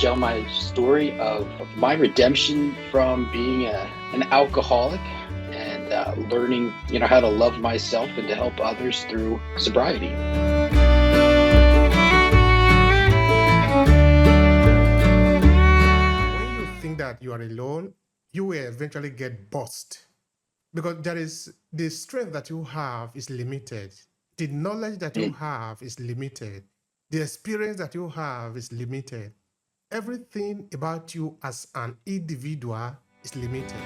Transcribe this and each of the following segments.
share my story of my redemption from being an alcoholic and learning, how to love myself and to help others through sobriety. When you think that you are alone, you will eventually get bust because there is the strength that you have is limited. The knowledge that you Mm. have is limited. The experience that you have is limited. Everything about you as an individual is limited.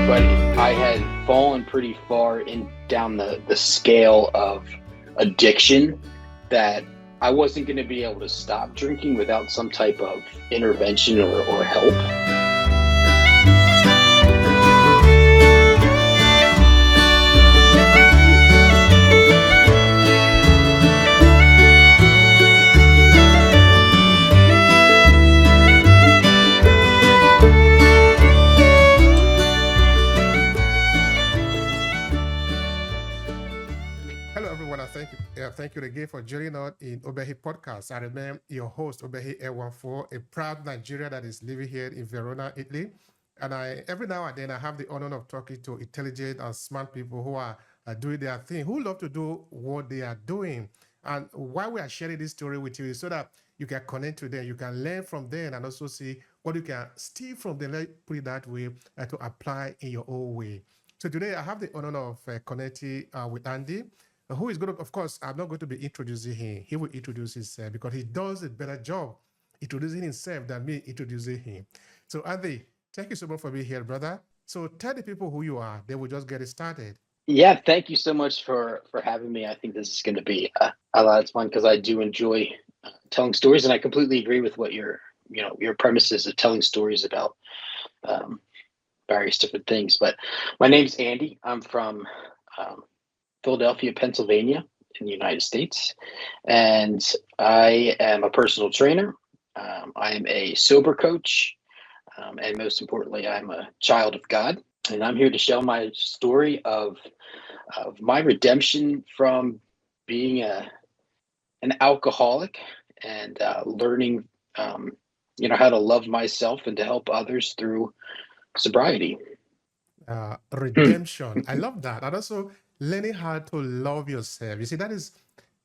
But I had fallen pretty far down the scale of addiction that I wasn't going to be able to stop drinking without some type of intervention or help. Hello, everyone. Thank you again for joining us in Obehi Podcast. I remain your host, Obehi 14, a proud Nigerian that is living here in Verona, Italy. And every now and then I have the honor of talking to intelligent and smart people who are doing their thing, who love to do what they are doing. And why we are sharing this story with you is so that you can connect to them, you can learn from them, and also see what you can steal from them, let's put it that way, to apply in your own way. So today I have the honor of connecting with Andy, who is going to, of course, I'm not going to be introducing him. He will introduce himself because he does a better job introducing himself than me introducing him. So, Andy, thank you so much for being here, brother. So, tell the people who you are. They will just get it started. Yeah, thank you so much for having me. I think this is going to be a lot of fun because I do enjoy telling stories, and I completely agree with what your premises of telling stories about um, various different things. But my name's Andy. I'm from Philadelphia, Pennsylvania, in the United States, and I am a personal trainer. I am a sober coach, and most importantly, I'm a child of God. And I'm here to share my story of my redemption from being an alcoholic and learning, how to love myself and to help others through sobriety. Redemption. I love that. And also learning how to love yourself. You see, that is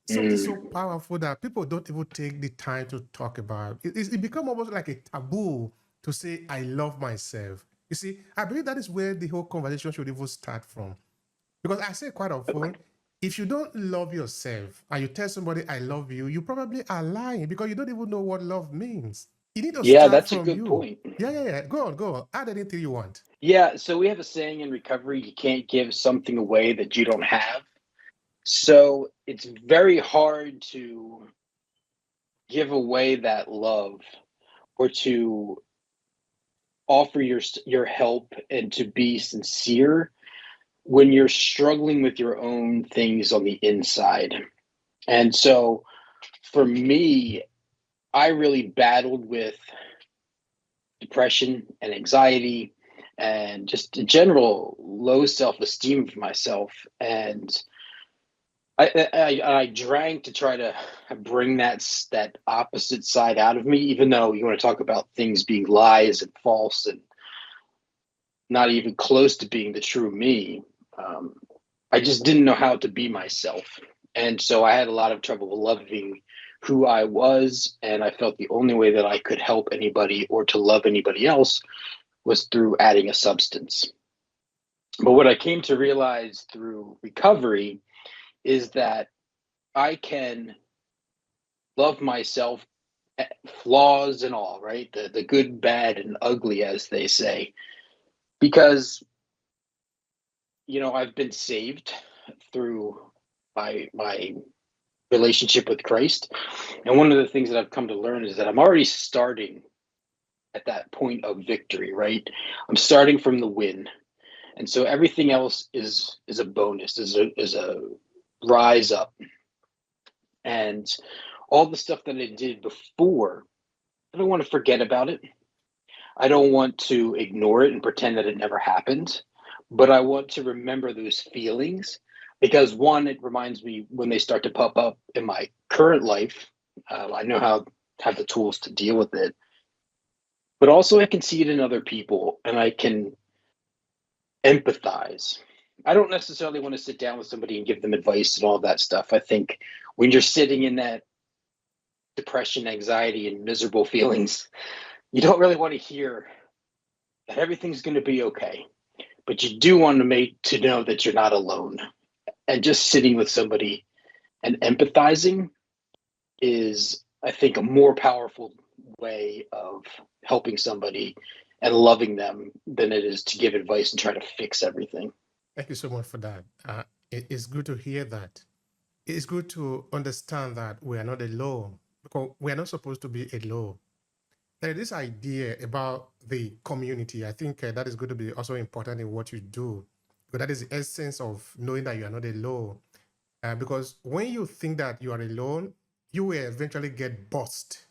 something so Mm. powerful that people don't even take the time to talk about. It becomes almost like a taboo to say, I love myself. You see, I believe that is where the whole conversation should even start from. Because I say quite often, if you don't love yourself and you tell somebody, I love you, you probably are lying because you don't even know what love means. You need to Yeah, start that's a from good you. point. Yeah. Go on. Add anything you want. Yeah, so we have a saying in recovery, you can't give something away that you don't have. So it's very hard to give away that love or to offer your help and to be sincere when you're struggling with your own things on the inside. And so for me, I really battled with depression and anxiety and just a general low self-esteem for myself. And I drank to try to bring that opposite side out of me, even though you want to talk about things being lies and false and not even close to being the true me. Um, I just didn't know how to be myself. And so I had a lot of trouble loving who I was. And I felt the only way that I could help anybody or to love anybody else was through adding a substance. But what I came to realize through recovery is that I can love myself, flaws and all, right? The good, bad, and ugly, as they say, because I've been saved through my relationship with Christ. And one of the things that I've come to learn is that I'm already starting at that point of victory, right? I'm starting from the win. And so everything else is a bonus, is a rise up. And all the stuff that I did before, I don't want to forget about it. I don't want to ignore it and pretend that it never happened, but I want to remember those feelings because one, it reminds me when they start to pop up in my current life. I know how have the tools to deal with it. But also I can see it in other people and I can empathize. I don't necessarily want to sit down with somebody and give them advice and all that stuff. I think when you're sitting in that depression, anxiety, and miserable feelings, you don't really want to hear that everything's going to be okay. But you do want to know that you're not alone. And just sitting with somebody and empathizing is, I think, a more powerful way of helping somebody and loving them than it is to give advice and try to fix everything. Thank you so much for that. It's good to hear that. It's good to understand that we are not alone, because we are not supposed to be alone. There is this idea about the community. I think that is going to be also important in what you do, because that is the essence of knowing that you are not alone. Because when you think that you are alone, you will eventually get bust,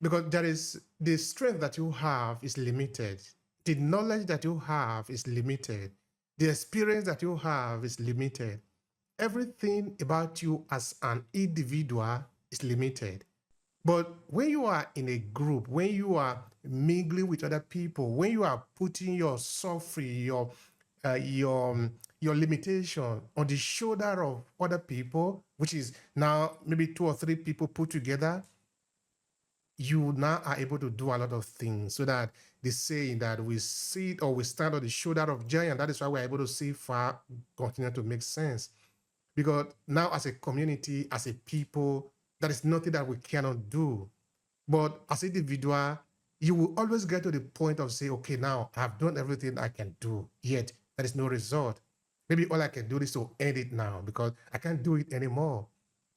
because there is the strength that you have is limited. The knowledge that you have is limited. The experience that you have is limited. Everything about you as an individual is limited. But when you are in a group, when you are mingling with other people, when you are putting your suffering, your limitation on the shoulder of other people, which is now maybe 2 or 3 people put together, you now are able to do a lot of things. So that the saying that we sit or we stand on the shoulder of giant, that is why we're able to see far, continue to make sense. Because now as a community, as a people, there is nothing that we cannot do. But as an individual, you will always get to the point of say, okay, now I've done everything I can do, yet there is no result. Maybe all I can do is to end it now because I can't do it anymore.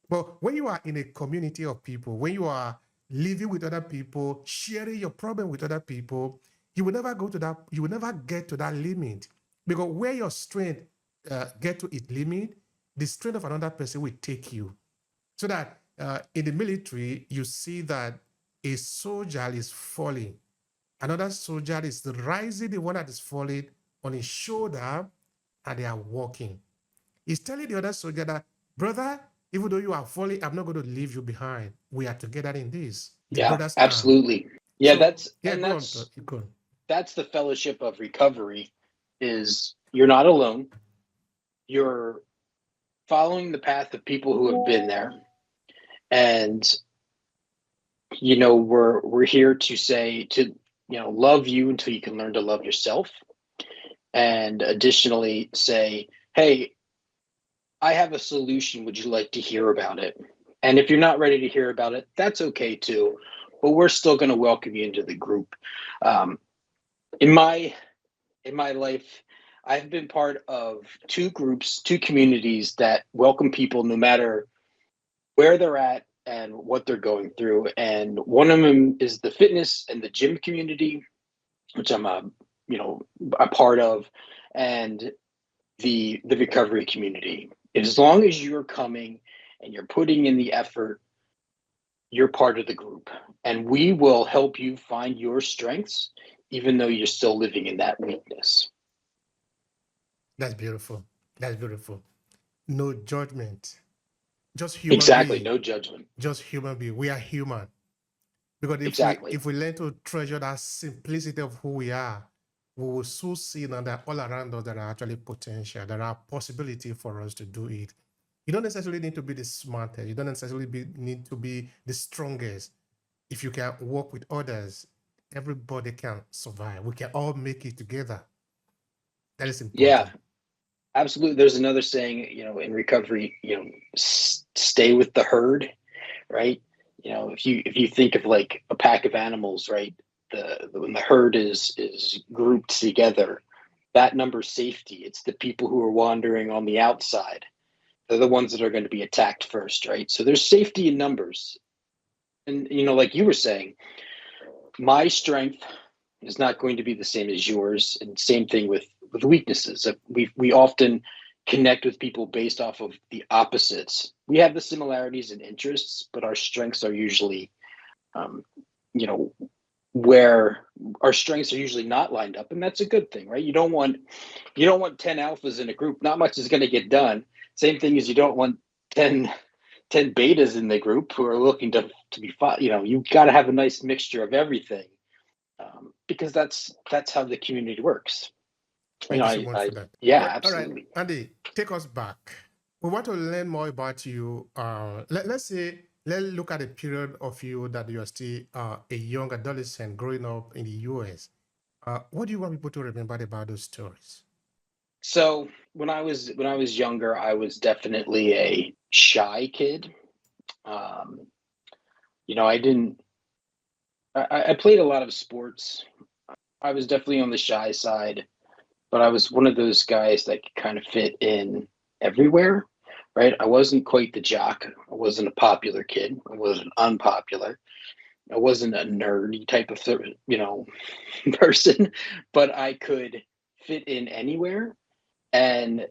But when you are in a community of people, when you are living with other people, sharing your problem with other people, you will never go to that, you will never get to that limit. Because where your strength get to its limit, the strength of another person will take you. So that in the military, you see that a soldier is falling. Another soldier is rising the one that is falling on his shoulder, and they are walking. He's telling the other soldier that, brother, even though you are falling, I'm not going to leave you behind. We are together in this. The Yeah, brother's arm. absolutely. Yeah, So, that's yeah, and go on. that's Go on. that's the fellowship of recovery. Is you're not alone. You're following the path of people who have been there, and we're here to say to love you until you can learn to love yourself, and additionally say, hey, I have a solution, would you like to hear about it? And if you're not ready to hear about it, that's okay too, but we're still going to welcome you into the group. um, in my life, I've been part of 2 groups, 2 communities that welcome people no matter where they're at and what they're going through. And one of them is the fitness and the gym community, which I'm a part of, and the recovery community. As long as you're coming and you're putting in the effort, you're part of the group, and we will help you find your strengths, even though you're still living in that weakness. That's beautiful. That's beautiful. No judgment. Just human Exactly. being. No judgment. Just human being. We are human. Because Exactly. if we learn to treasure that simplicity of who we are, we will soon see now that all around us there are actually potential. There are possibility for us to do it. You don't necessarily need to be the smartest. You don't necessarily need to be the strongest. If you can work with others, everybody can survive. We can all make it together. That is Yeah, important. absolutely. There's another saying, in recovery, stay with the herd, right? If you think of like a pack of animals, right? When the herd is grouped together, that number's safety. It's the people who are wandering on the outside. They're the ones that are going to be attacked first, right? So there's safety in numbers. And like you were saying, my strength is not going to be the same as yours, and same thing with weaknesses. We often connect with people based off of the opposites. We have the similarities and interests, but our strengths are usually you know where our strengths are usually not lined up, and that's a good thing, right? You don't want 10 alphas in a group. Not much is going to get done. Same thing as you don't want 10 10 betas in the group who are looking to be fun. You got to have a nice mixture of everything, because that's how the community works. Thank you so much for that. Yeah, All right, absolutely. Andy, take us back. We want to learn more about you. Let's say, let's look at a period of you that you're still a young adolescent growing up in the US. What do you want people to remember about those stories? So when I was younger, I was definitely a shy kid. Um, I didn't. I played a lot of sports. I was definitely on the shy side, but I was one of those guys that could kind of fit in everywhere, right? I wasn't quite the jock. I wasn't a popular kid. I wasn't unpopular. I wasn't a nerdy type of person, but I could fit in anywhere and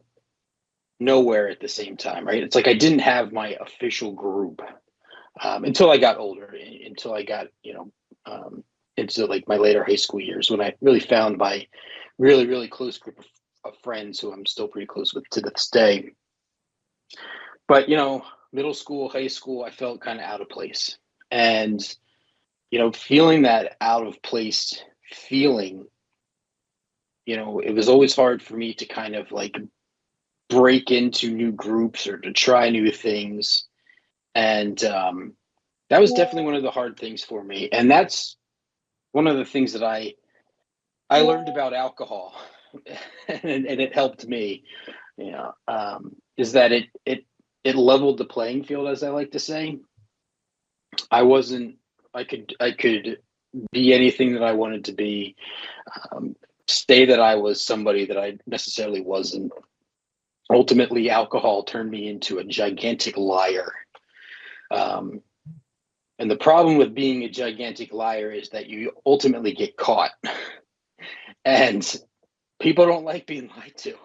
nowhere at the same time, right? It's like I didn't have my official group, until I got older, until I got into like my later high school years, when I really found my really really close group of friends who I'm still pretty close with to this day. But middle school, high school, I felt kind of out of place, and feeling that out of place feeling, it was always hard for me to kind of like break into new groups or to try new things. And that was definitely one of the hard things for me. And that's one of the things that I learned about alcohol, and it helped me, is that it leveled the playing field, as I like to say. I wasn't, I could be anything that I wanted to be, say that I was somebody that I necessarily wasn't. Ultimately, alcohol turned me into a gigantic liar. Um, and the problem with being a gigantic liar is that you ultimately get caught. And people don't like being lied to.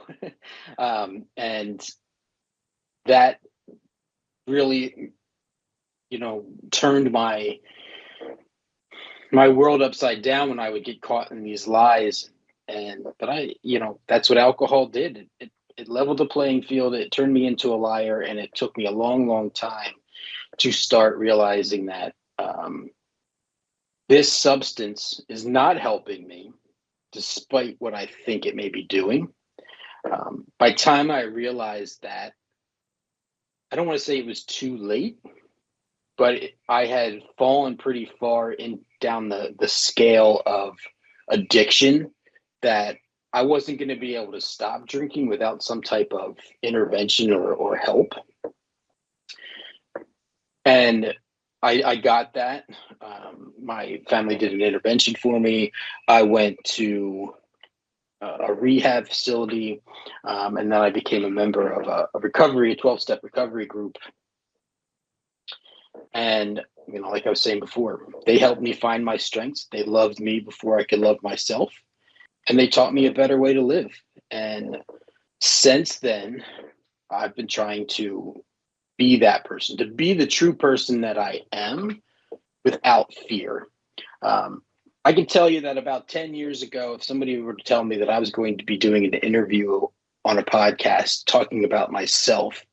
And that really, turned my world upside down when I would get caught in these lies. But that's what alcohol did. It leveled the playing field. It turned me into a liar, and it took me a long, long time to start realizing that this substance is not helping me, despite what I think it may be doing. By time I realized that, I don't want to say it was too late, but I had fallen pretty far down the scale of addiction, that I wasn't going to be able to stop drinking without some type of intervention or help. And I got that. My family did an intervention for me. I went to a rehab facility, and then I became a member of a 12-step recovery group. And, like I was saying before, they helped me find my strengths. They loved me before I could love myself. And they taught me a better way to live. And since then, I've been trying to be that person, to be the true person that I am without fear. I can tell you that about 10 years ago, if somebody were to tell me that I was going to be doing an interview on a podcast talking about myself,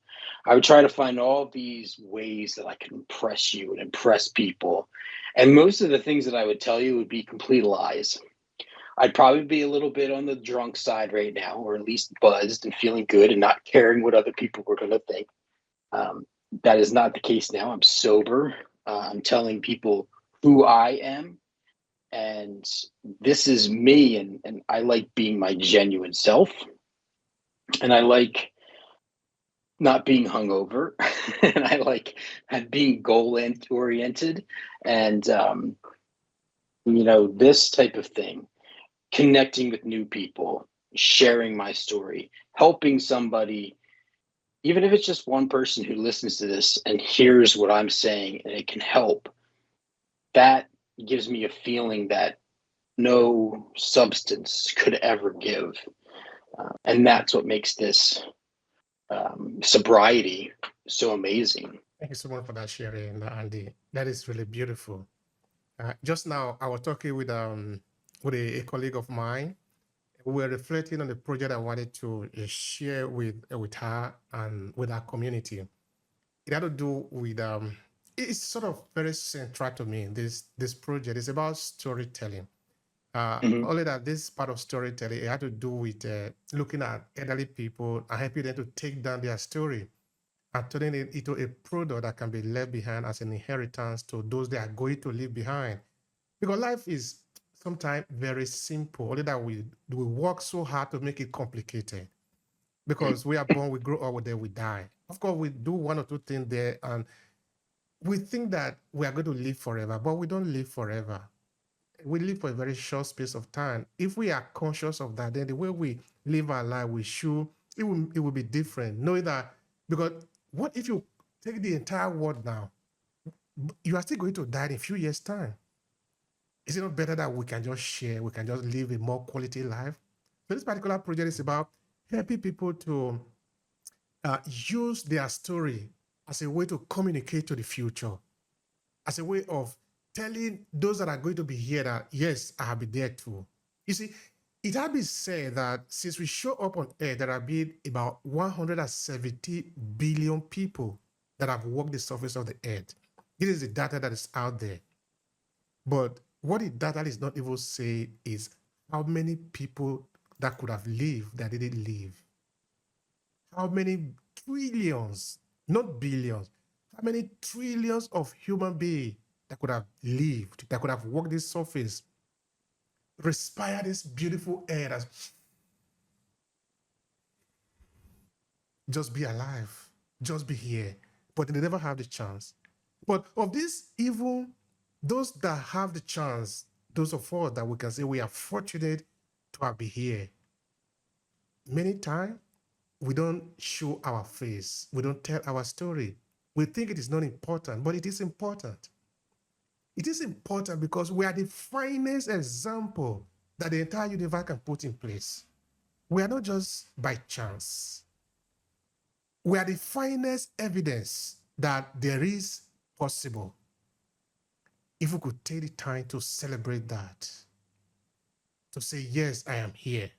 I would try to find all these ways that I could impress you and impress people. And most of the things that I would tell you would be complete lies. I'd probably be a little bit on the drunk side right now, or at least buzzed and feeling good and not caring what other people were going to think. That is not the case now. I'm sober. I'm telling people who I am. And this is me. And I like being my genuine self. And I like not being hungover. And I like being goal oriented. And, this type of thing, connecting with new people, sharing my story, helping somebody, even if it's just one person who listens to this and hears what I'm saying and it can help, that gives me a feeling that no substance could ever give. And that's what makes this sobriety so amazing. Thank you so much for that sharing, Andy. That is really beautiful. Just now, I was talking with a colleague of mine. We were reflecting on the project I wanted to share with her and with our community. it had to do with it's sort of very central to me. This project is about storytelling. Hmm. Only that this part of storytelling, it had to do with looking at elderly people and helping them to take down their story and turning it into a product that can be left behind as an inheritance to those that are going to leave behind. Because life is sometimes very simple, only that we work so hard to make it complicated. Because we are born, we grow up, then we die. Of course, we do one or two things there, and we think that we are going to live forever, but we don't live forever. We live for a very short space of time. If we are conscious of that, then the way we live our life, we should it will be different. Knowing that, because what if you take the entire world now, you are still going to die in a few years' time. Is it not better that we can just share, we can just live a more quality life? So this particular project is about helping people to use their story as a way to communicate to the future, as a way of telling those that are going to be here that, yes, I have been there too. You see, it has been said that since we show up on Earth, there have been about 170 billion people that have walked the surface of the Earth. This is the data that is out there. But what the data is not even say is how many people that could have lived that didn't live. How many trillions, not billions, how many trillions of human beings that could have lived, that could have walked this surface, respire this beautiful air, that's just be alive, just be here. But they never have the chance. But of this, even those that have the chance, those of us that we can say we are fortunate to have been here, many times we don't show our face, we don't tell our story. We think it is not important, but it is important. It is important because we are the finest example that the entire universe can put in place. We are not just by chance. We are the finest evidence that there is possible. If we could take the time to celebrate that, to say, yes, I am here.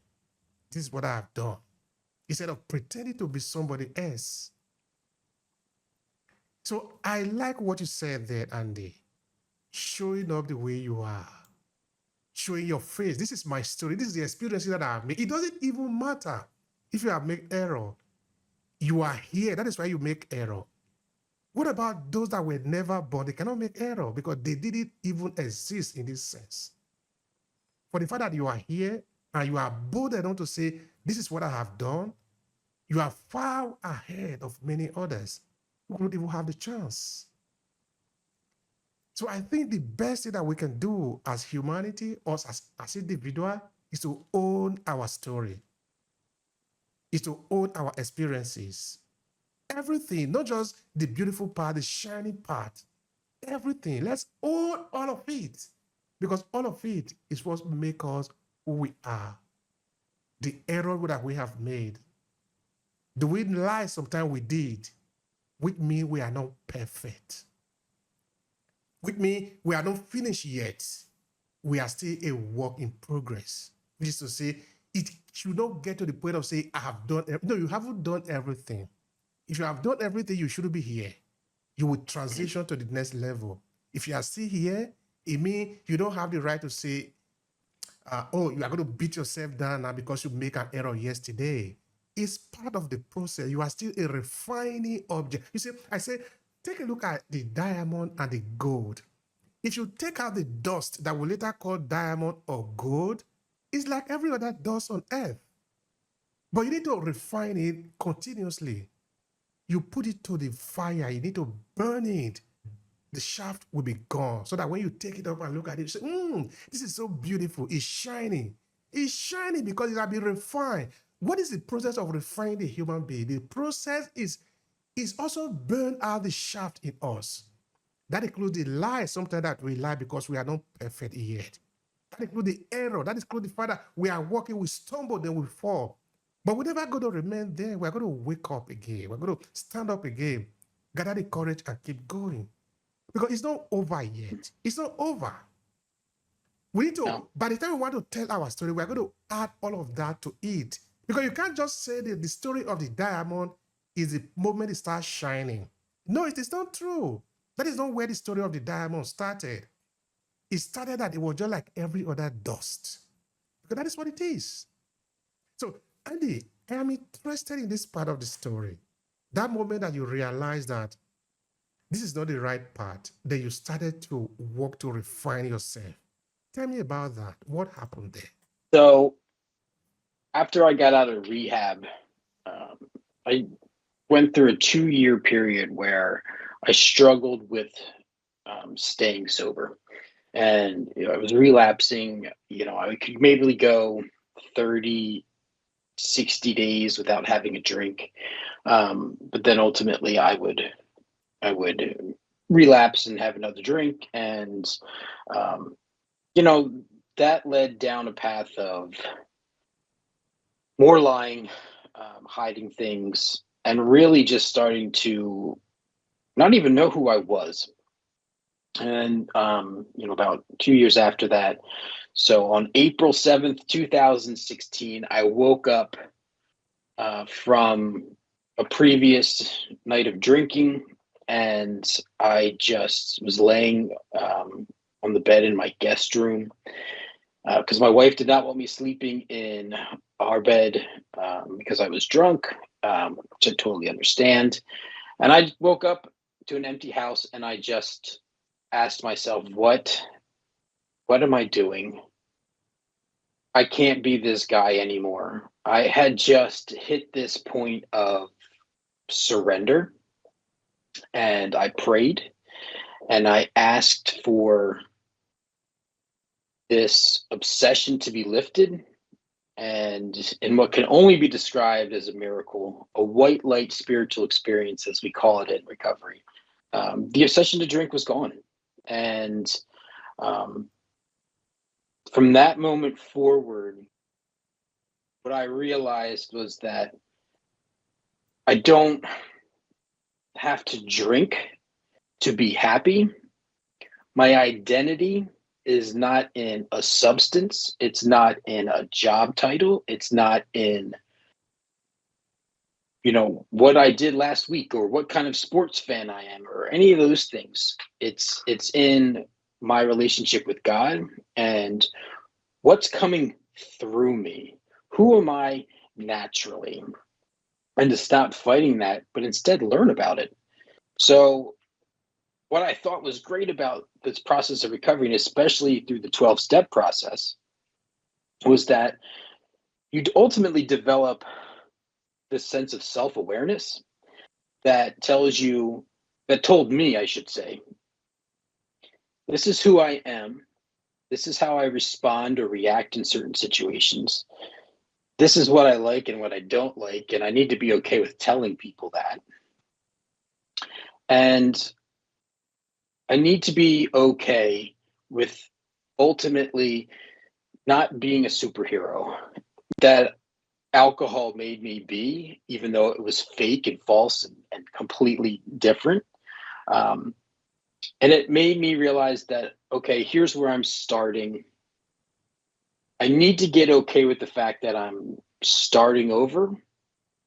This is what I have done. Instead of pretending to be somebody else. So I like what you said there, Andy. Showing up the way you are, showing your face. This is my story. This is the experience that I have made. It doesn't even matter if you have made error. You are here. That is why you make error. What about those that were never born? They cannot make error because they didn't even exist in this sense. For the fact that you are here and you are bold enough to say, this is what I have done, you are far ahead of many others who don't even have the chance. So I think the best thing that we can do as humanity, us as individual, is to own our story, is to own our experiences. Everything, not just the beautiful part, the shiny part, everything. Let's own all of it because all of it is what makes us who we are. The error that we have made, the way lie sometimes we did, which means we are not perfect. Which means we are not finished yet. We are still a work in progress. Which is to say, it should not get to the point of saying, I have done no, you haven't done everything. If you have done everything, you shouldn't be here. You will transition to the next level. If you are still here, it means you don't have the right to say, oh, you are going to beat yourself down now because you make an error yesterday. It's part of the process. You are still a refining object. You see, I say, take a look at the diamond and the gold. If you take out the dust that we later call diamond or gold, it's like every other dust on earth. But you need to refine it continuously. You put it to the fire, you need to burn it. The shaft will be gone so that when you take it up and look at it, you say, this is so beautiful. It's shining. It's shining because it has been refined. What is the process of refining the human being? The process is also burn out the shaft in us. That includes the lies sometimes that we lie because we are not perfect yet. That includes the error. That includes the fact that we are walking, we stumble, then we fall. But we're never going to remain there. We're going to wake up again. We're going to stand up again, gather the courage and keep going. Because it's not over yet. It's not over. We need to, by the time we want to tell our story, we're going to add all of that to it. Because you can't just say that the story of the diamond is the moment it starts shining. No, it is not true. That is not where the story of the diamond started. It started that it was just like every other dust. Because that is what it is. So, Andy, I am interested in this part of the story. That moment that you realize that this is not the right path, then you started to work to refine yourself. Tell me about that. What happened there? So after I got out of rehab, um, I went through a 2-year period where I struggled with staying sober. And I was relapsing. I could maybe go 30, 60 days without having a drink. But then ultimately I would relapse and have another drink. And, um, you know, that led down a path of more lying, hiding things, and really just starting to not even know who I was. And, about 2 years after that, so on April 7th, 2016, I woke up from a previous night of drinking, and I just was laying on the bed in my guest room because my wife did not want me sleeping in our bed because I was drunk, which I totally understand. And I woke up to an empty house, and I just asked myself, what am I doing? I can't be this guy anymore. I had just hit this point of surrender, and I prayed and I asked for this obsession to be lifted. And in what can only be described as a miracle, a white light spiritual experience, as we call it in recovery, the obsession to drink was gone. And from that moment forward, what I realized was that I don't have to drink to be happy. My identity is not in a substance. It's not in a job title. It's not in, what I did last week or what kind of sports fan I am or any of those things. It's in my relationship with God and what's coming through me. Who am I naturally? And to stop fighting that, but instead learn about it. So what I thought was great about this process of recovery, and especially through the 12-step process, was that you ultimately develop this sense of self-awareness that told me, I should say, this is who I am. This is how I respond or react in certain situations. This is what I like and what I don't like, and I need to be okay with telling people that. And I need to be okay with ultimately not being a superhero that alcohol made me be, even though it was fake and false and completely different. And it made me realize that, okay, here's where I'm starting. I need to get okay with the fact that I'm starting over,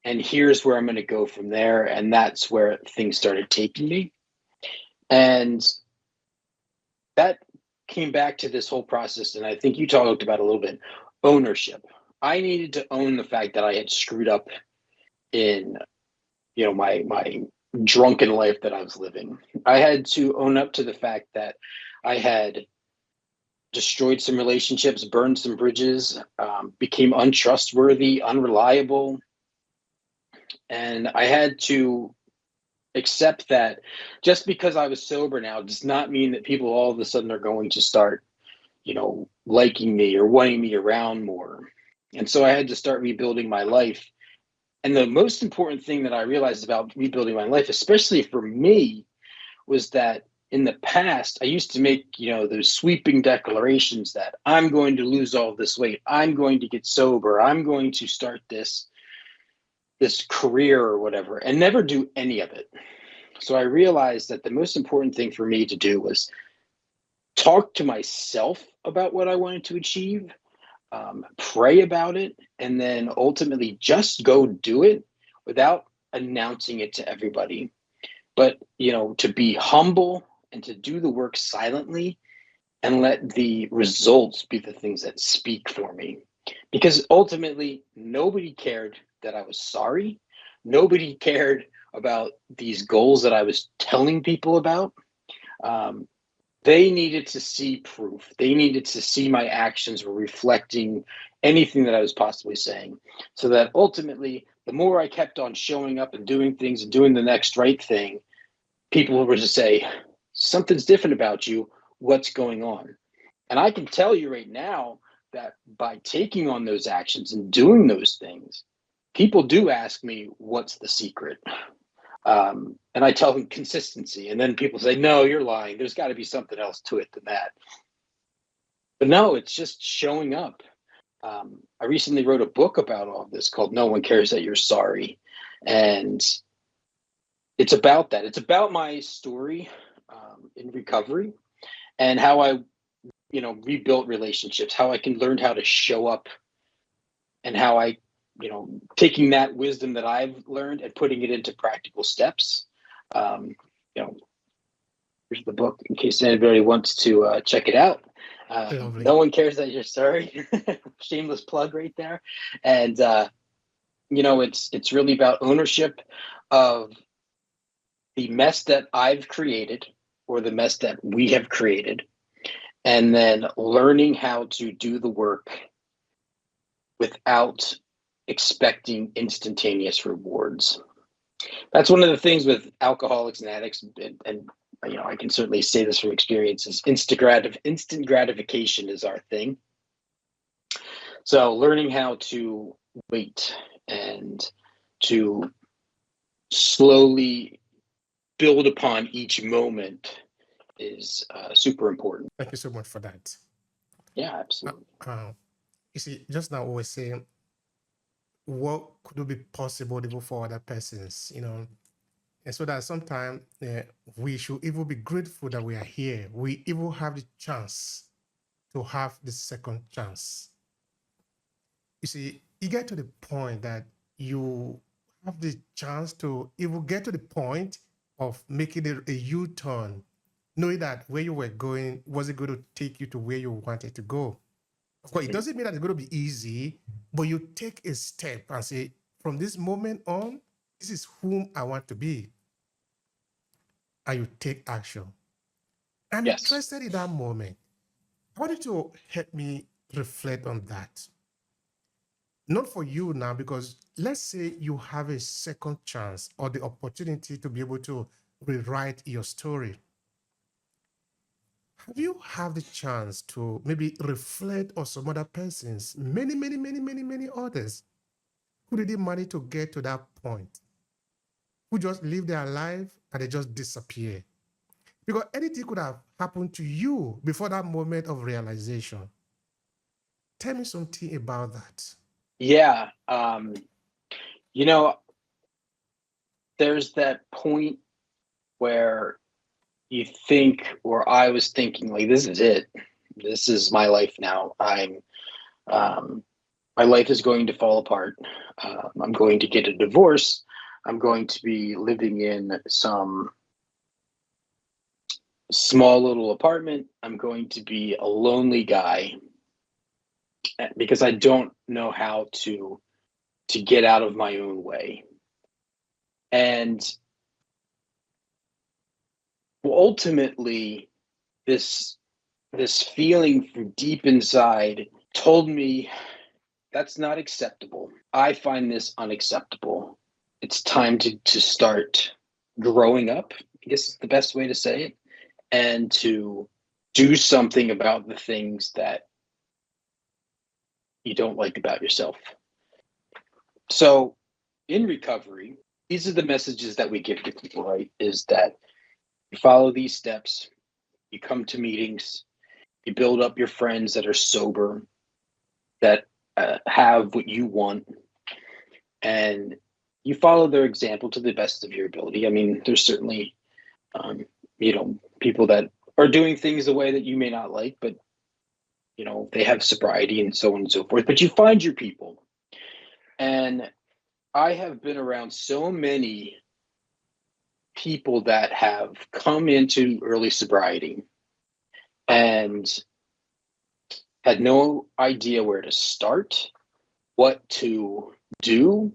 and here's where I'm going to go from there. And that's where things started taking me. And that came back to this whole process. And I think you talked about a little bit, ownership. I needed to own the fact that I had screwed up in, my drunken life that I was living. I had to own up to the fact that I had destroyed some relationships, burned some bridges, became untrustworthy, unreliable. And I had to accept that just because I was sober now does not mean that people all of a sudden are going to start, liking me or wanting me around more. And so I had to start rebuilding my life. And the most important thing that I realized about rebuilding my life, especially for me, was that in the past, I used to make, those sweeping declarations that I'm going to lose all this weight. I'm going to get sober. I'm going to start this career or whatever, and never do any of it. So I realized that the most important thing for me to do was talk to myself about what I wanted to achieve, pray about it, and then ultimately just go do it without announcing it to everybody. but to be humble and to do the work silently and let the results be the things that speak for me. Because ultimately, nobody cared that I was sorry. Nobody cared about these goals that I was telling people about. They needed to see proof. They needed to see my actions were reflecting anything that I was possibly saying. So that ultimately, the more I kept on showing up and doing things and doing the next right thing, people were to say, something's different about you. What's going on? And I can tell you right now that by taking on those actions and doing those things, people do ask me, what's the secret? And I tell them consistency. And then people say, no, you're lying. There's got to be something else to it than that. But no, it's just showing up. I recently wrote a book about all of this called No One Cares That You're Sorry. And it's about that. It's about my story in recovery and how I rebuilt relationships, how I can learn how to show up, and how I, taking that wisdom that I've learned and putting it into practical steps. Here's the book in case anybody wants to check it out. No One Cares That You're Sorry. Shameless plug right there. And, it's really about ownership of the mess that I've created or the mess that we have created, and then learning how to do the work without expecting instantaneous rewards. That's one of the things with alcoholics and addicts, and I can certainly say this from experience, is instant gratification is our thing. So learning how to wait and to slowly build upon each moment is super important. Thank you so much for that. Yeah, absolutely. You see, just now we were saying, what could be possible even for other persons, and so that sometimes we should even be grateful that we are here. We even have the chance to have the second chance. You see, you get to the point that you have the chance to even get to the point of making a U-turn, knowing that where you were going wasn't going to take you to where you wanted to go. Of course, it doesn't mean that it's going to be easy, but you take a step and say, from this moment on, this is whom I want to be. And you take action. I'm interested in that moment. I want you to help me reflect on that. Not for you now, because let's say you have a second chance or the opportunity to be able to rewrite your story. Have you had the chance to maybe reflect on some other persons, many others who didn't manage to get to that point, who just live their life and they just disappear? Because anything could have happened to you before that moment of realization. Tell me something about that. Yeah. There's that point where you think, or I was thinking, like, this is it. This is my life now. My life is going to fall apart. I'm going to get a divorce. I'm going to be living in some small little apartment. I'm going to be a lonely guy because I don't know how to get out of my own way. And ultimately, this feeling from deep inside told me that's not acceptable. I find this unacceptable. It's time to start growing up, I guess is the best way to say it, and to do something about the things that you don't like about yourself. So in recovery, these are the messages that we give to people, right? Is that you follow these steps, you come to meetings, you build up your friends that are sober, that have what you want, and you follow their example to the best of your ability. I mean, there's certainly, people that are doing things the way that you may not like, but, they have sobriety and so on and so forth. But you find your people. And I have been around so many people that have come into early sobriety and had no idea where to start, what to do,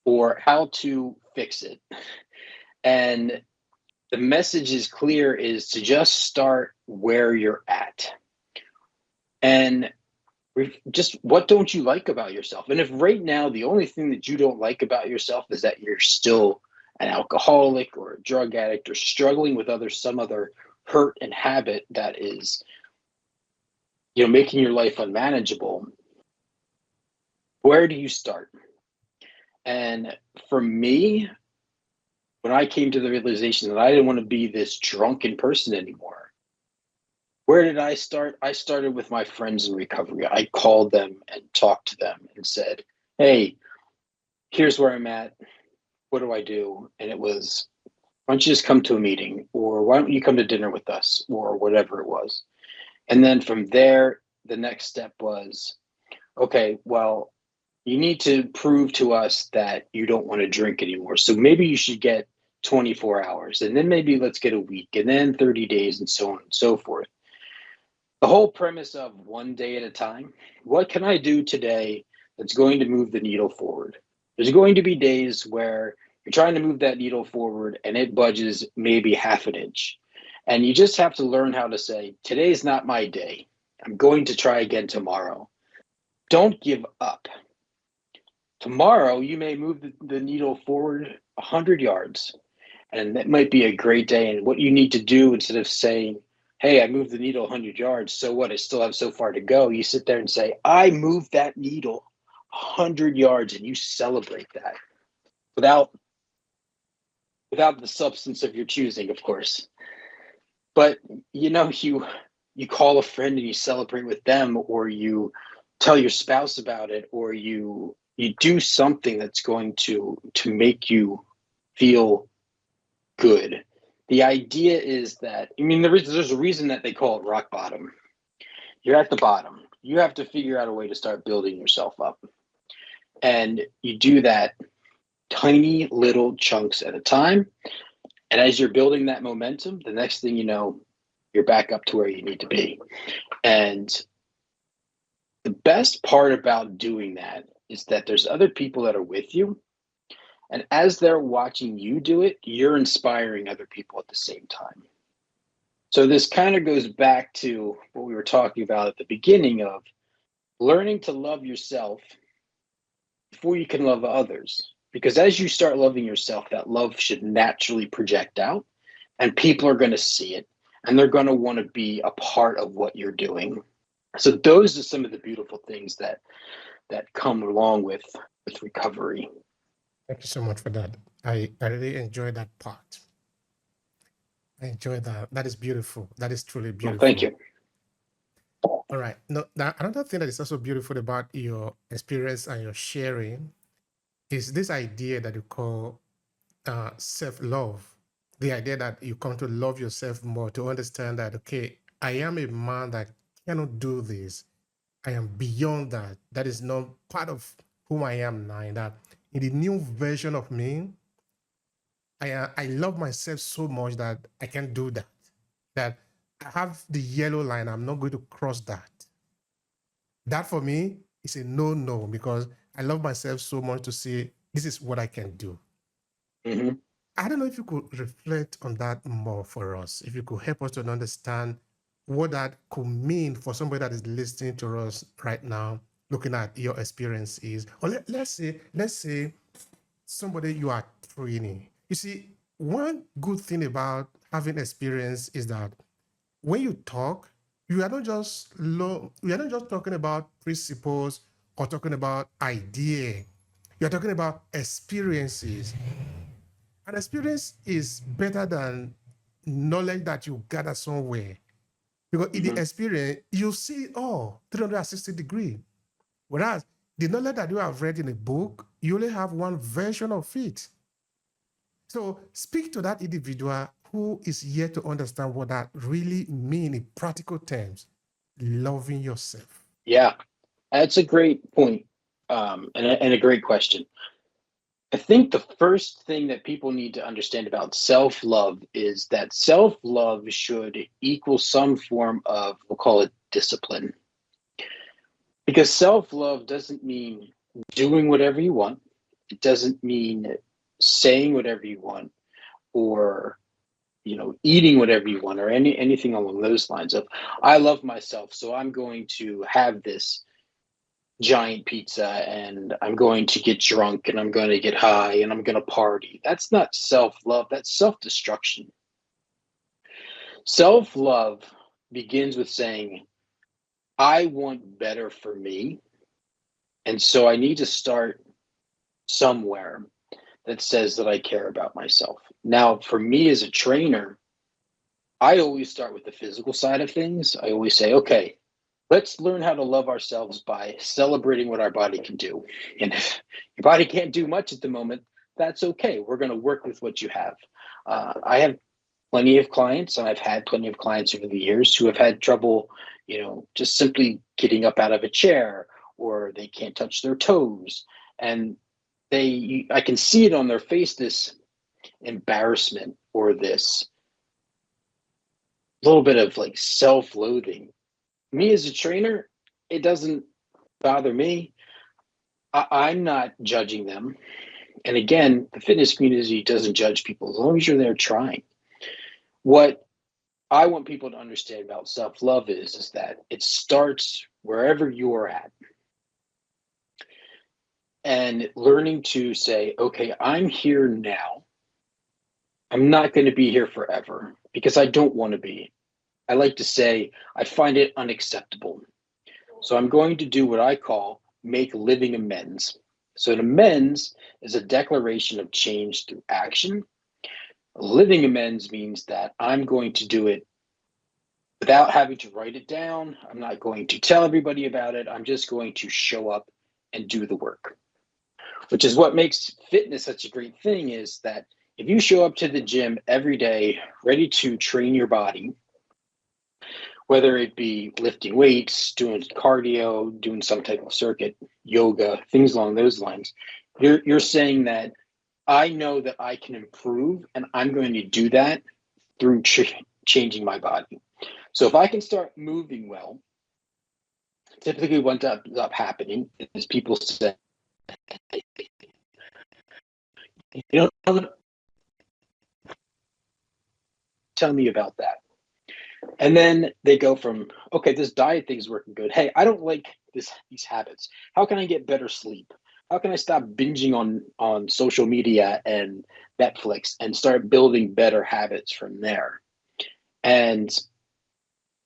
or how to fix it. And the message is clear, is to just start where you're at. And just, what don't you like about yourself? And if right now the only thing that you don't like about yourself is that you're still an alcoholic or a drug addict or struggling with some other hurt and habit that is, making your life unmanageable, where do you start? And for me, when I came to the realization that I didn't want to be this drunken person anymore, where did I start? I started with my friends in recovery. I called them and talked to them and said, hey, here's where I'm at. What do I do? And it was, why don't you just come to a meeting? Or why don't you come to dinner with us? Or whatever it was. And then from there, the next step was, okay, well, you need to prove to us that you don't want to drink anymore. So maybe you should get 24 hours, and then maybe let's get a week, and then 30 days, and so on and so forth. The whole premise of one day at a time. What can I do today that's going to move the needle forward? There's going to be days where you're trying to move that needle forward and it budges maybe half an inch. And you just have to learn how to say, today's not my day. I'm going to try again tomorrow. Don't give up. Tomorrow, you may move the needle forward 100 yards, and that might be a great day. And what you need to do, instead of saying, hey, I moved the needle 100 yards, so what? I still have so far to go. You sit there and say, I moved that needle 100 yards, and you celebrate that without the substance of your choosing, of course. But, you call a friend and you celebrate with them, or you tell your spouse about it, or you do something that's going to make you feel good. The idea is that, there's a reason that they call it rock bottom. You're at the bottom. You have to figure out a way to start building yourself up. And you do that tiny little chunks at a time. And as you're building that momentum, the next thing you know, you're back up to where you need to be. And the best part about doing that is that there's other people that are with you. And as they're watching you do it, you're inspiring other people at the same time. So this kind of goes back to what we were talking about at the beginning of learning to love yourself before you can love others. Because as you start loving yourself, that love should naturally project out, and people are going to see it, and they're going to want to be a part of what you're doing. So those are some of the beautiful things that come along with recovery. Thank you so much for that. I really enjoyed that part. I enjoyed that. That is beautiful. That is truly beautiful. Well, thank you. All right. Now, another thing that is also beautiful about your experience and your sharing is this idea that you call self-love. The idea that you come to love yourself more, to understand that, okay, I am a man that cannot do this. I am beyond that. That is not part of whom I am now. And that in the new version of me, I love myself so much that I can do that. That I have the yellow line. I'm not going to cross that. That for me is a no, because I love myself so much to say, this is what I can do. Mm-hmm. I don't know if you could reflect on that more for us, if you could help us to understand what that could mean for somebody that is listening to us right now, looking at your experiences. Or let's say somebody you are training. You see, one good thing about having experience is that when you talk, you are not just talking about principles or talking about idea. You're talking about experiences. And experience is better than knowledge that you gather somewhere. Because in the experience, you see all 360 degrees. Whereas the knowledge that you have read in a book, you only have one version of it. So speak to that individual who is yet to understand what that really means in practical terms, loving yourself. Yeah, that's a great point, and a great question. I think the first thing that people need to understand about self-love is that self-love should equal some form of, we'll call it discipline. Because self-love doesn't mean doing whatever you want. It doesn't mean saying whatever you want, or eating whatever you want, or anything along those lines of, I love myself, so I'm going to have this giant pizza and I'm going to get drunk and I'm going to get high and I'm going to party. That's not self-love, that's self-destruction. Self-love begins with saying, I want better for me, and so I need to start somewhere that says that I care about myself. Now, for me as a trainer, I always start with the physical side of things. I always say, okay, let's learn how to love ourselves by celebrating what our body can do. And if your body can't do much at the moment, that's okay. We're going to work with what you have. I have plenty of clients, and I've had plenty of clients over the years who have had trouble, just simply getting up out of a chair, or they can't touch their toes. And I can see it on their face, this embarrassment or this little bit of like self-loathing. Me as a trainer, it doesn't bother me. I'm not judging them. And again, the fitness community doesn't judge people as long as you're there trying. What I want people to understand about self-love is that it starts wherever you're at. And learning to say, okay, I'm here now. I'm not going to be here forever because I don't want to be. I like to say, I find it unacceptable. So I'm going to do what I call make living amends. So an amends is a declaration of change through action. Living amends means that I'm going to do it without having to write it down. I'm not going to tell everybody about it. I'm just going to show up and do the work, which is what makes fitness such a great thing, is that if you show up to the gym every day, ready to train your body, whether it be lifting weights, doing cardio, doing some type of circuit, yoga, things along those lines, you're saying that I know that I can improve, and I'm going to do that through changing my body. So if I can start moving well, typically what ends up happening is people say, tell me about that. And then they go from, okay, this diet thing is working good. Hey, I don't like these habits. How can I get better sleep? How can I stop binging on social media and Netflix and start building better habits from there? And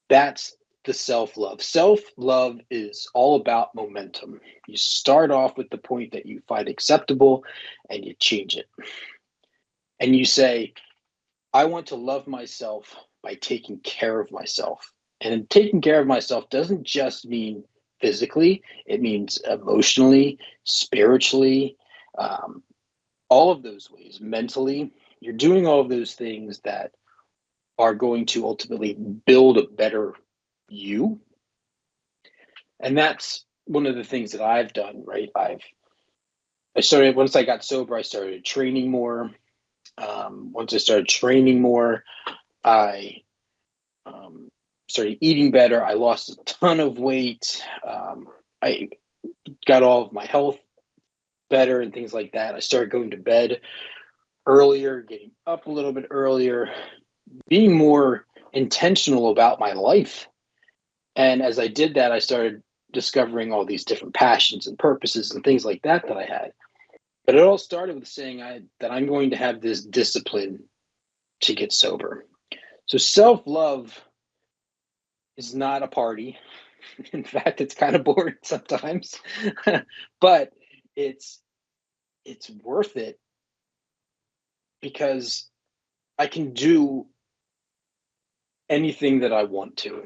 that's the self-love. Self-love is all about momentum. You start off with the point that you find acceptable and you change it. And you say, I want to love myself by taking care of myself. And taking care of myself doesn't just mean physically, it means emotionally, spiritually, all of those ways, mentally. You're doing all of those things that are going to ultimately build a better you. And that's one of the things that I've done, right? Once I got sober, I started training more. Once I started training more, I started eating better. I lost a ton of weight. I got all of my health better and things like that. I started going to bed earlier, getting up a little bit earlier, being more intentional about my life. And as I did that, I started discovering all these different passions and purposes and things like that I had. But it all started with saying that I'm going to have this discipline to get sober. So self-love is not a party. In fact, it's kind of boring sometimes, but it's worth it because I can do anything that I want to.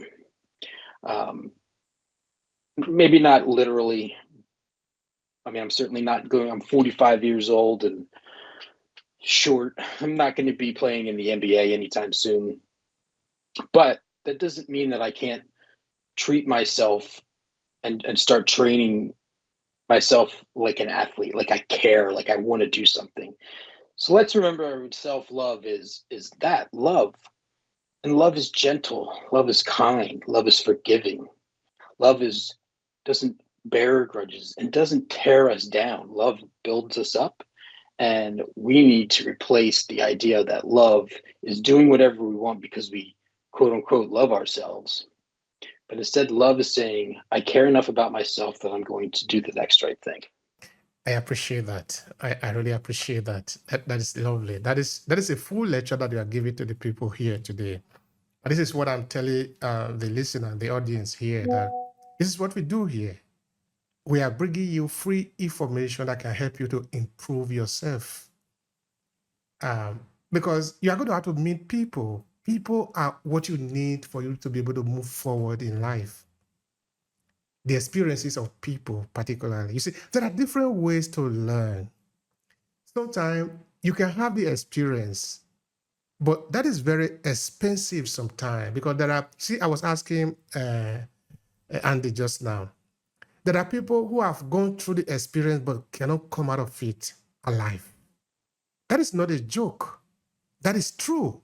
Maybe not literally. I mean, I'm certainly not going, I'm 45 years old and short. I'm not going to be playing in the NBA anytime soon. But that doesn't mean that I can't treat myself and start training myself like an athlete, like I care, like I want to do something. So let's remember self-love is that love. And love is gentle, love is kind, love is forgiving. Love is doesn't bear grudges and doesn't tear us down. Love builds us up. And we need to replace the idea that love is doing whatever we want because we quote unquote love ourselves. But instead, love is saying, I care enough about myself that I'm going to do the next right thing. I appreciate that. I really appreciate that. That is lovely. That is a full lecture that you are giving to the people here today. And this is what I'm telling the listener, the audience here, that this is what we do here. We are bringing you free information that can help you to improve yourself. Because you are going to have to meet people. People are what you need for you to be able to move forward in life. The experiences of people, particularly. You see, there are different ways to learn. Sometimes you can have the experience, but that is very expensive sometimes because there are, see, I was asking Andy just now, there are people who have gone through the experience but cannot come out of it alive. That is not a joke. That is true.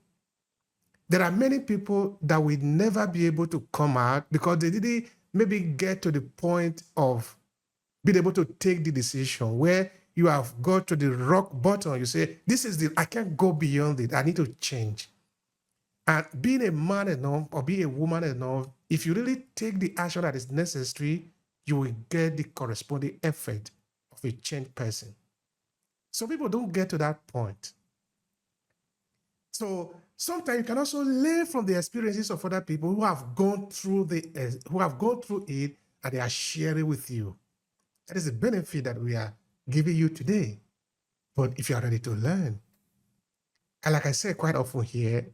There are many people that will never be able to come out because they didn't maybe get to the point of being able to take the decision where you have got to the rock bottom. You say, I can't go beyond it. I need to change. And being a man enough or being a woman enough, if you really take the action that is necessary, you will get the corresponding effect of a changed person. Some people don't get to that point. So sometimes you can also learn from the experiences of other people who have gone through it and they are sharing with you. That is the benefit that we are giving you today. But if you are ready to learn, and like I say quite often here,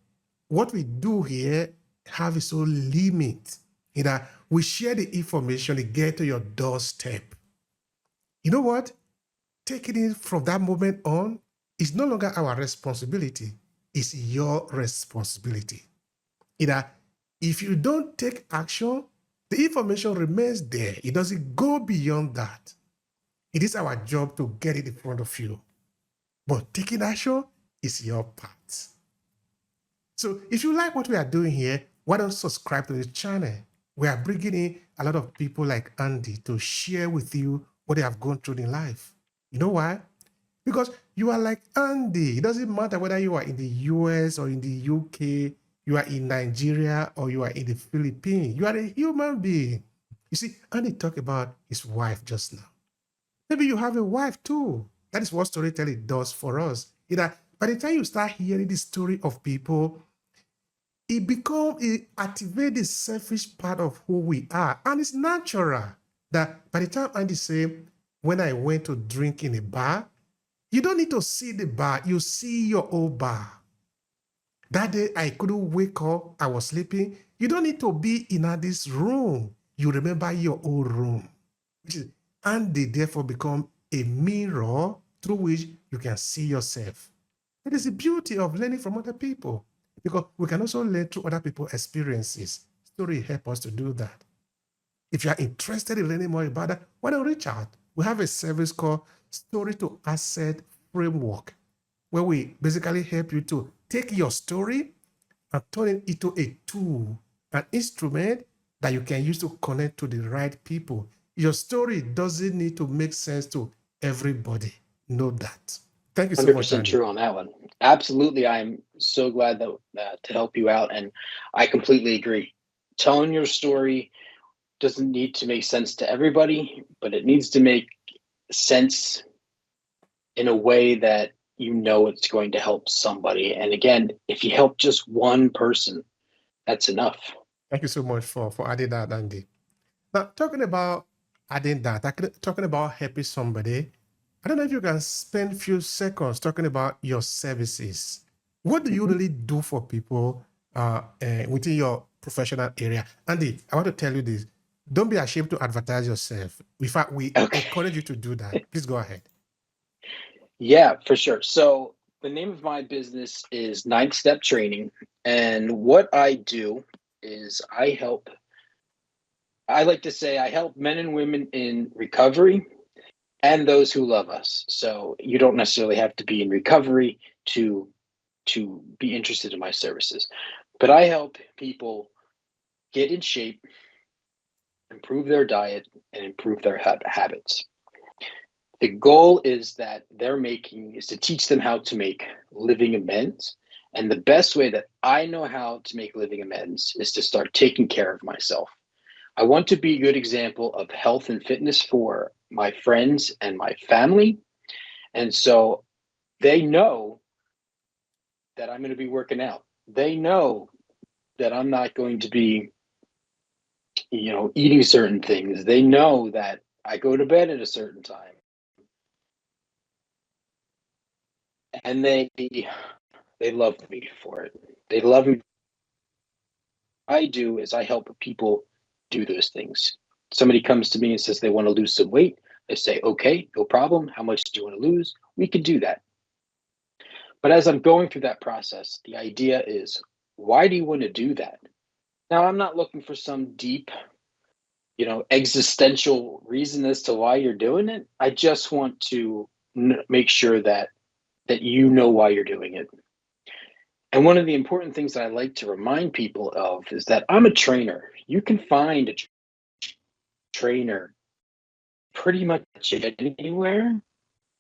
what we do here have its own limit. In that we share the information, it get to your doorstep. You know what? Taking it from that moment on is no longer our responsibility. It's your responsibility. Either if you don't take action, the information remains there. It doesn't go beyond that. It is our job to get it in front of you. But taking action is your part. So if you like what we are doing here, why don't subscribe to the channel? We are bringing in a lot of people like Andy to share with you what they have gone through in life. You know why? Because you are like Andy. It doesn't matter whether you are in the US or in the UK, you are in Nigeria or you are in the Philippines. You are a human being. You see, Andy talked about his wife just now. Maybe you have a wife too. That is what storytelling does for us. By the time you start hearing the story of people, it activates the selfish part of who we are. And it's natural that by the time Andy said, when I went to drink in a bar, you don't need to see the bar, you see your own bar. That day I couldn't wake up, I was sleeping. You don't need to be in this room. You remember your own room. And they therefore become a mirror through which you can see yourself. It is the beauty of learning from other people, because we can also learn through other people's experiences. Story help us to do that. If you are interested in learning more about that, why don't reach out? We have a service called Story to Asset Framework, where we basically help you to take your story and turn it into a tool, an instrument that you can use to connect to the right people. Your story doesn't need to make sense to everybody. Know that. Thank you so much, 100% Andy. true on that one. Absolutely. I'm so glad that to help you out. And I completely agree. Telling your story doesn't need to make sense to everybody, but it needs to make sense in a way that you know it's going to help somebody. And again, if you help just one person, that's enough. Thank you so much for adding that, Andy. Now, talking about adding that, talking about helping somebody, I don't know if you can spend a few seconds talking about your services. What do you really do for people within your professional area? Andy, I want to tell you this. Don't be ashamed to advertise yourself. In fact, we encourage you to do that. Please go ahead. Yeah, for sure. So the name of my business is Ninth Step Training. And what I do is I like to say I help men and women in recovery and those who love us. So you don't necessarily have to be in recovery to be interested in my services. But I help people get in shape, improve their diet, and improve their habits. The goal is that is to teach them how to make living amends. And the best way that I know how to make living amends is to start taking care of myself. I want to be a good example of health and fitness for my friends and my family. And so they know that I'm going to be working out. They know that I'm not going to be, eating certain things. They know that I go to bed at a certain time. And they love me for it. They love me. I do is I help people do those things. Somebody comes to me and says they want to lose some weight. I say, okay, no problem. How much do you want to lose? We can do that. But as I'm going through that process, the idea is, why do you want to do that? Now, I'm not looking for some deep, existential reason as to why you're doing it. I just want to make sure that you know why you're doing it. And one of the important things that I like to remind people of is that I'm a trainer. You can find a trainer pretty much anywhere.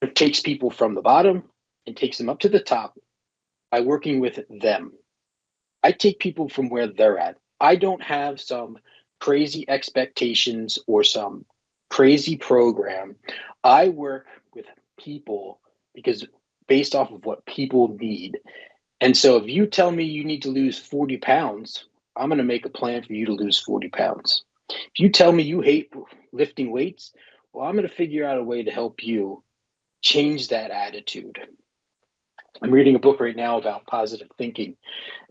It takes people from the bottom and takes them up to the top by working with them. I take people from where they're at. I don't have some crazy expectations or some crazy program. I work with people because based off of what people need. And so if you tell me you need to lose 40 pounds, I'm going to make a plan for you to lose 40 pounds. If you tell me you hate lifting weights, well, I'm going to figure out a way to help you change that attitude. I'm reading a book right now about positive thinking,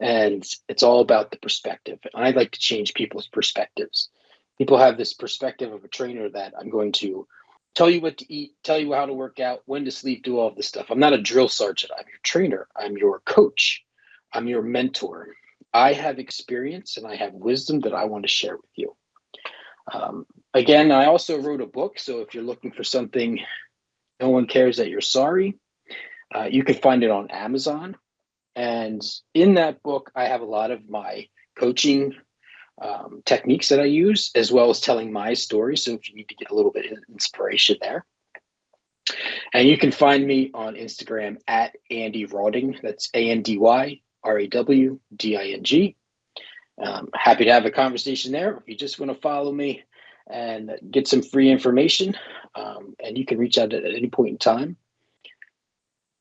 and it's all about the perspective. And I'd like to change people's perspectives. People have this perspective of a trainer that I'm going to tell you what to eat, tell you how to work out, when to sleep, do all of this stuff. I'm not a drill sergeant. I'm your trainer. I'm your coach. I'm your mentor. I have experience and I have wisdom that I want to share with you. Again, I also wrote a book. So if you're looking for something, no one cares that you're sorry, you can find it on Amazon. And in that book, I have a lot of my coaching techniques that I use, as well as telling my story. So if you need to get a little bit of inspiration there. And you can find me on Instagram at Andy Rawding. That's ANDYRAWDING. Happy to have a conversation there. If you just want to follow me and get some free information, and you can reach out at any point in time.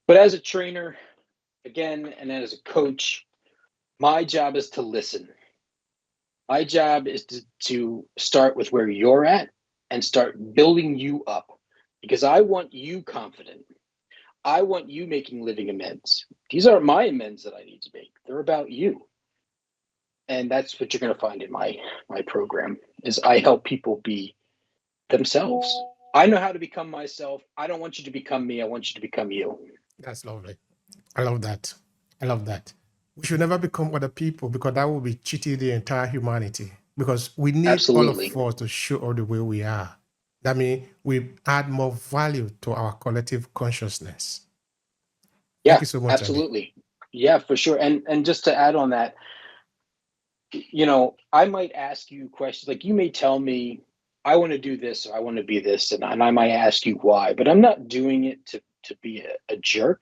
But as a trainer, again, and as a coach, my job is to listen. My job is to start with where you're at and start building you up, because I want you confident. I want you making living amends. These aren't my amends that I need to make. They're about you. And that's what you're going to find in my program is I help people be themselves. I know how to become myself. I don't want you to become me. I want you to become you. That's lovely. I love that. I love that. We should never become other people, because that will be cheating the entire humanity. Because we need Absolutely. all of us to show all the way we are. That means we add more value to our collective consciousness. Thank you so much, absolutely. Andy. Yeah, for sure. And just to add on that, I might ask you questions. Like, you may tell me, I want to do this, or I want to be this, and I might ask you why, but I'm not doing it to be a jerk.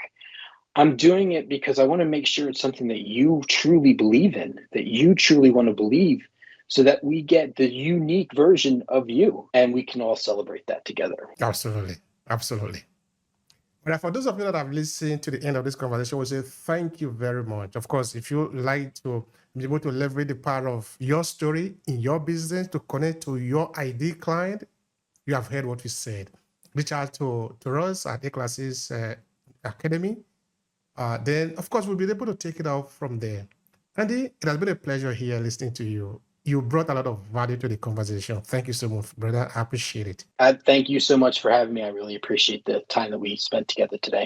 I'm doing it because I want to make sure it's something that you truly believe in, that you truly want to believe, so that we get the unique version of you and we can all celebrate that together. Absolutely. Absolutely. But for those of you that have listened to the end of this conversation, we say thank you very much. Of course, if you like to be able to leverage the power of your story in your business to connect to your ideal client, you have heard what we said. Reach out to us at A-Classes Academy. Then, of course, we'll be able to take it out from there. Andy, it has been a pleasure here listening to you. You brought a lot of value to the conversation. Thank you so much, brother. I appreciate it. Thank you so much for having me. I really appreciate the time that we spent together today.